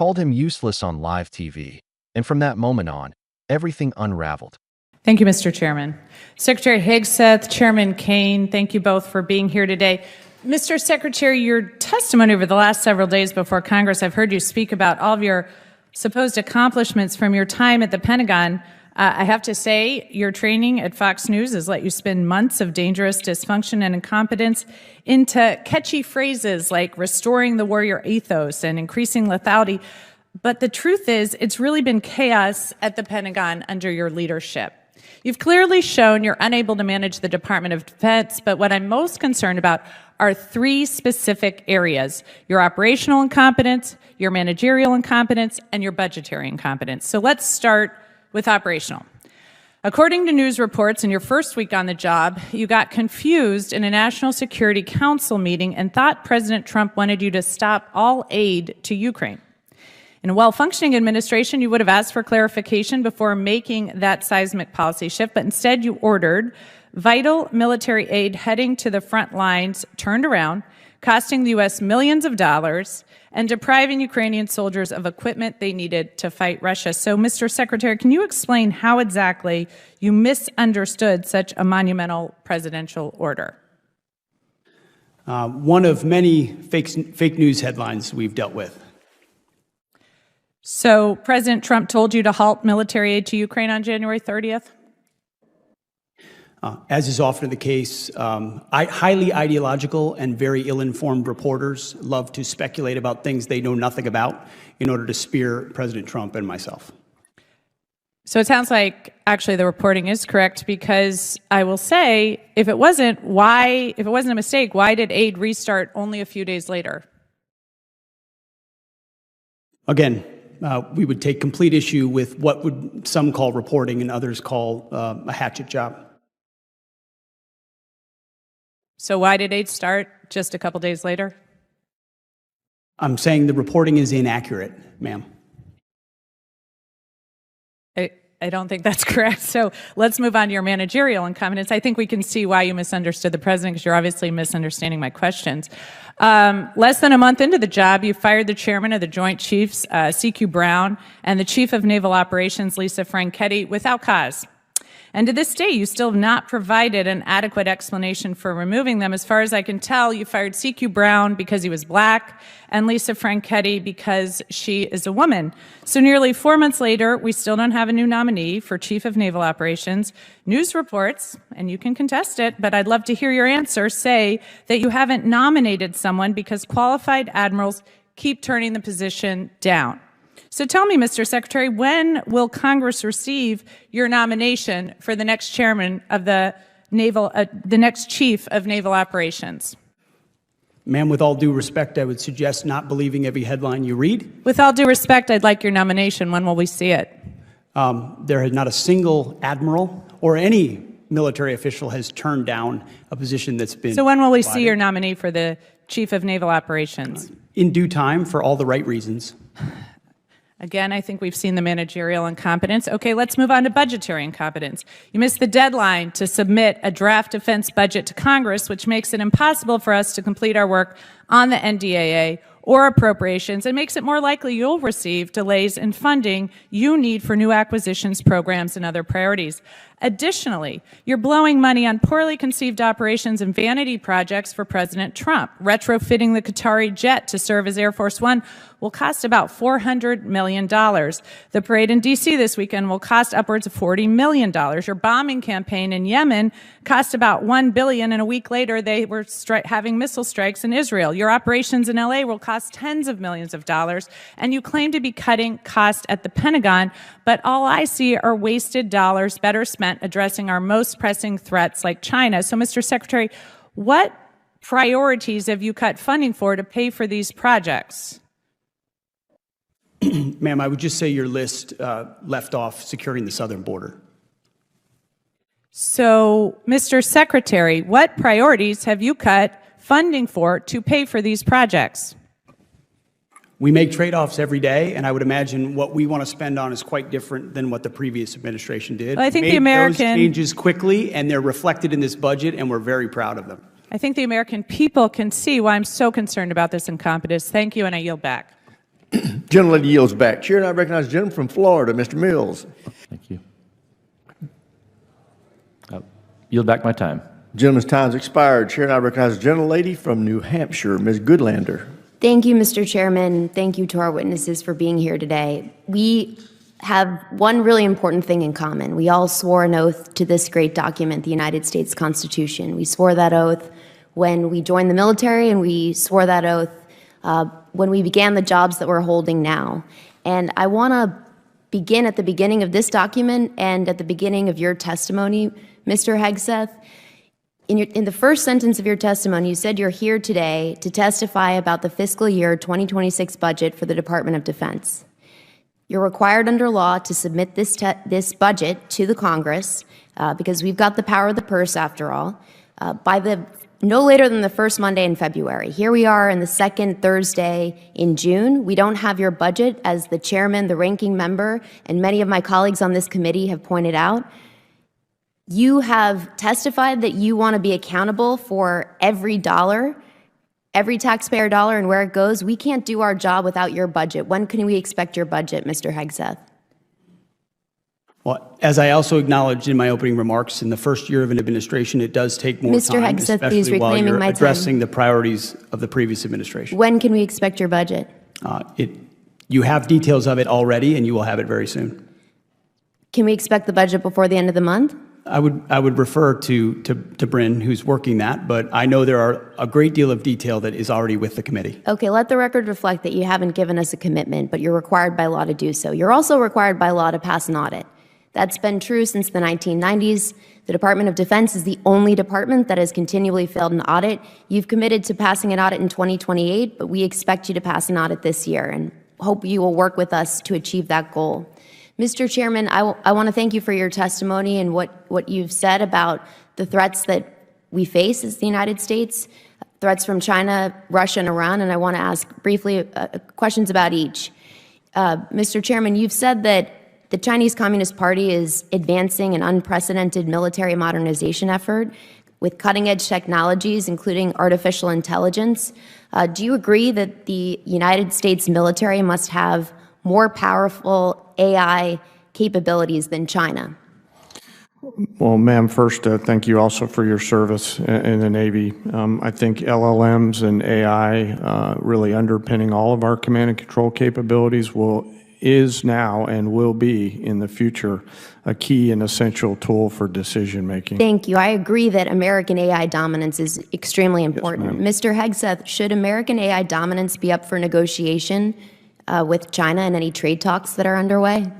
called him useless on live TV. And from that moment on, everything unraveled. Thank you, Mr. Chairman. Secretary Hegseth, Chairman Kane, thank you both for being here today. Mr. Secretary, your testimony over the last several days before Congress, I've heard you speak about all of your supposed accomplishments from your time at the Pentagon. I have to say, your training at Fox News has let you spin months of dangerous dysfunction and incompetence into catchy phrases like restoring the warrior ethos and increasing lethality. But the truth is, it's really been chaos at the Pentagon under your leadership. You've clearly shown you're unable to manage the Department of Defense, but what I'm most concerned about are three specific areas: your operational incompetence, your managerial incompetence, and your budgetary incompetence. So let's start with operational. According to news reports, in your first week on the job, you got confused in a National Security Council meeting and thought President Trump wanted you to stop all aid to Ukraine. In a well-functioning administration, you would have asked for clarification before making that seismic policy shift, but instead you ordered vital military aid heading to the front lines turned around, costing the U.S. millions of dollars and depriving Ukrainian soldiers of equipment they needed to fight Russia. So, Mr. Secretary, can you explain how exactly you misunderstood such a monumental presidential order? One of many fake news headlines we've dealt with. So President Trump told you to halt military aid to Ukraine on January 30th? As is often the case, highly ideological and very ill-informed reporters love to speculate about things they know nothing about in order to spear President Trump and myself. So it sounds like actually the reporting is correct, because I will say, if it wasn't a mistake, why did aid restart only a few days later? Again, we would take complete issue with what would some call reporting and others call a hatchet job. So why did aid start just a couple days later? I'm saying the reporting is inaccurate, ma'am. I don't think that's correct. So let's move on to your managerial incompetence. I think we can see why you misunderstood the president, because you're obviously misunderstanding my questions. Less than a month into the job, you fired the chairman of the Joint Chiefs, C.Q. Brown, and the chief of naval operations, Lisa Franchetti, without cause. And to this day, you still have not provided an adequate explanation for removing them. As far as I can tell, you fired C.Q. Brown because he was black and Lisa Franchetti because she is a woman. So nearly 4 months later, we still don't have a new nominee for Chief of Naval Operations. News reports, and you can contest it, but I'd love to hear your answer, say that you haven't nominated someone because qualified admirals keep turning the position down. So tell me, Mr. Secretary, when will Congress receive your nomination for the next chairman of the next chief of naval operations? Ma'am, with all due respect, I would suggest not believing every headline you read. With all due respect, I'd like your nomination. When will we see it? There has not a single admiral or any military official has turned down a position that's been So when will we see provided. your nominee for the chief of naval operations? In due time, for all the right reasons. Again, I think we've seen the managerial incompetence. Okay, let's move on to budgetary incompetence. You missed the deadline to submit a draft defense budget to Congress, which makes it impossible for us to complete our work on the NDAA or appropriations, and makes it more likely you'll receive delays in funding you need for new acquisitions, programs, and other priorities. Additionally, you're blowing money on poorly conceived operations and vanity projects for President Trump. Retrofitting the Qatari jet to serve as Air Force One will cost about $400 million. The parade in D.C. this weekend will cost upwards of $40 million. Your bombing campaign in Yemen cost about $1 billion, and a week later they were having missile strikes in Israel. Your operations in L.A. will cost tens of millions of dollars, and you claim to be cutting costs at the Pentagon, but all I see are wasted dollars better spent addressing our most pressing threats like China. So, Mr. Secretary, what priorities have you cut funding for to pay for these projects? Ma'am, I would just say your list left off securing the southern border. So, Mr. Secretary, what priorities have you cut funding for to pay for these projects? We make trade-offs every day, and I would imagine what we want to spend on is quite different than what the previous administration did. Well, I think we the made American those changes quickly, and they're reflected in this budget, and we're very proud of them. I think the American people can see why I'm so concerned about this incompetence. Thank you, and I yield back. Gentlelady yields back. Chair, and I recognize the gentleman from Florida, Mr. Mills. Thank you. Yield back my time. Gentleman's time's expired. Chair, and I recognize the gentlelady from New Hampshire, Ms. Goodlander. Thank you, Mr. Chairman. Thank you to our witnesses for being here today. We have one really important thing in common. We all swore an oath to this great document, the United States Constitution. We swore that oath when we joined the military, and we swore that oath when we began the jobs that we're holding now. And I want to begin at the beginning of this document and at the beginning of your testimony, Mr. Hegseth. In the first sentence of your testimony, you said you're here today to testify about the fiscal year 2026 budget for the Department of Defense. You're required under law to submit this budget to the Congress because we've got the power of the purse after all, no later than the first Monday in February. Here we are in the second Thursday in June. We don't have your budget, as the chairman, the ranking member, and many of my colleagues on this committee have pointed out. You have testified that you want to be accountable for every dollar, every taxpayer dollar, and where it goes. We can't do our job without your budget. When can we expect your budget, Mr. Hegseth? Well, as I also acknowledged in my opening remarks, in the first year of an administration, it does take more Mr. time, Hegseth, especially please while reclaiming you're my time. addressing the priorities of the previous administration. When can we expect your budget? You have details of it already, and you will have it very soon. Can we expect the budget before the end of the month? I would refer to Bryn, who's working that, but I know there are a great deal of detail that is already with the committee. Okay, let the record reflect that you haven't given us a commitment, but you're required by law to do so. You're also required by law to pass an audit. That's been true since the 1990s. The Department of Defense is the only department that has continually failed an audit. You've committed to passing an audit in 2028, but we expect you to pass an audit this year and hope you will work with us to achieve that goal. Mr. Chairman, I want to thank you for your testimony and what you've said about the threats that we face as the United States, threats from China, Russia, and Iran, and I want to ask briefly questions about each. Mr. Chairman, you've said that the Chinese Communist Party is advancing an unprecedented military modernization effort with cutting-edge technologies, including artificial intelligence. Do you agree that the United States military must have more powerful AI capabilities than China? Well, ma'am, first, thank you also for your service in the Navy. I think LLMs and AI really underpinning all of our command and control capabilities is now and will be in the future a key and essential tool for decision making. Thank you. I agree that American AI dominance is extremely important. Yes, Mr. Hegseth, should American AI dominance be up for negotiation with China and any trade talks that are underway?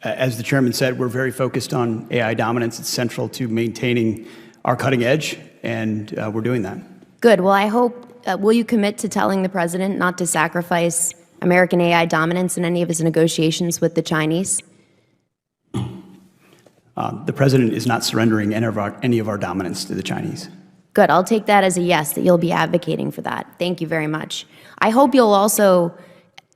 As the chairman said, we're very focused on AI dominance. It's central to maintaining our cutting edge, and we're doing that. Good. Well, I hope, will you commit to telling the president not to sacrifice American AI dominance in any of his negotiations with the Chinese? The president is not surrendering any of our dominance to the Chinese. Good. I'll take that as a yes, that you'll be advocating for that. Thank you very much. I hope you'll also,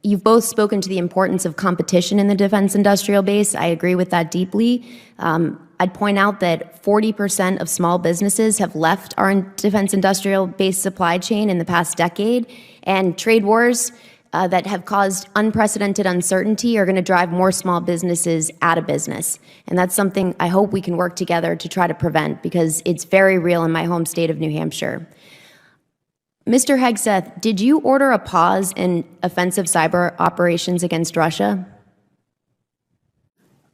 you've both spoken to the importance of competition in the defense industrial base. I agree with that deeply. I'd point out that 40% of small businesses have left our defense industrial base supply chain in the past decade, and trade wars that have caused unprecedented uncertainty are going to drive more small businesses out of business. And that's something I hope we can work together to try to prevent, because it's very real in my home state of New Hampshire. Mr. Hegseth, did you order a pause in offensive cyber operations against Russia?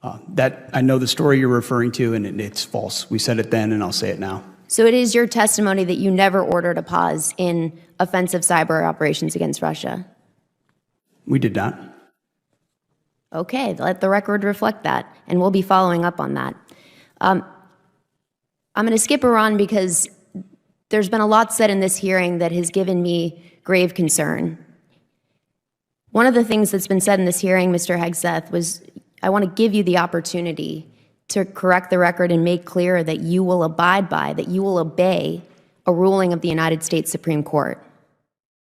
I know the story you're referring to, and it's false. We said it then, and I'll say it now. So it is your testimony that you never ordered a pause in offensive cyber operations against Russia? We did not. Okay, let the record reflect that, and we'll be following up on that. I'm going to skip Iran because there's been a lot said in this hearing that has given me grave concern. One of the things that's been said in this hearing, Mr. Hegseth, was I want to give you the opportunity to correct the record and make clear that you will abide by, that you will obey a ruling of the United States Supreme Court.